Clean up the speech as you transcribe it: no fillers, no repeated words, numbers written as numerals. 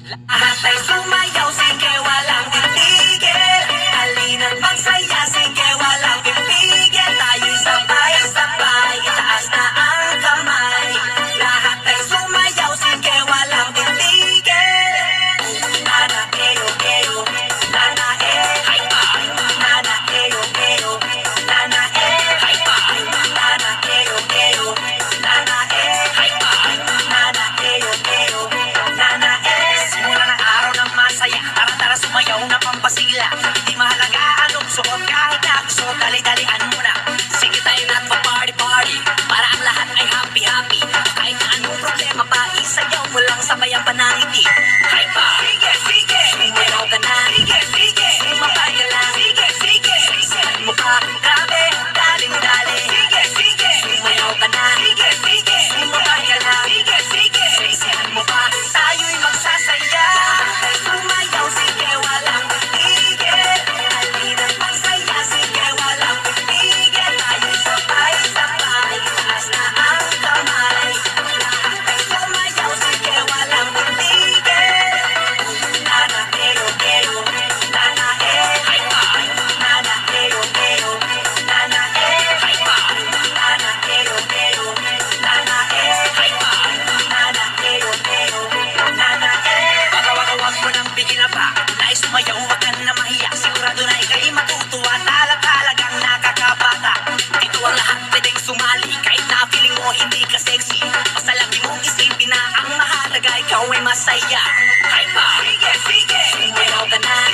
Lahat ay sumayaw, sige walang titigil. Halina't magsaya, sige walang pipigil. Tayo'y sabay-sabay, itaas na ang kamay. Lahat ay sumayaw, sige walang titigil. Nana eyo eyo, nana hay pa. Nana eyo eyo, nana hay pa. Nana eyo eyo, nana hay pa. Nana eyo eyo, nana simula ng araw ng masaya. Tara-tara sumayaw na pampasigla. Di mahalaga anong suot, kahit na gusto, dali-dalian mo na. Sige tayo na't pa-party-party, para ang lahat ay happy-happy. Kahit na anong problema pa, isayaw mo lang sabay ang panangiti. Hay pa! Sige, sige! Sumayaw ka na. Sige, sige! Sumabay ka lang. Sige, sige! Saan mo pa? Grabe! Dali-dali! Sige, sige! Sumayaw ka na. Sige, sige! Sumabay ka lang. Sige, sige! Saan mo pa? Tayo'y magsasaya. Sumayaw, sige, walang titigil. Halina't magsaya, sige, walang titigil. Tayo'y sabay-sabay, itaas na ang kamay. Lahat ay sumayaw, sige, walang titigil. Nana eyo eyo, nana hay pa. Nana eyo eyo, nana hay pa. Nana eyo eyo, nana hay pa. Nana eyo eyo, nana wag mo nang bigil pa. Nais sumayaw, wag ka na mahiya. Sigurado na ika'y matutuwa. Talagang nakakabata. Dito ang lahat pwedeng sumali. Kahit na feeling mo hindi ka sexy, basta lagi mong isipin na ang mahalaga ikaw ay masaya. Hay pa! Sige, sige! Sumayaw ka na.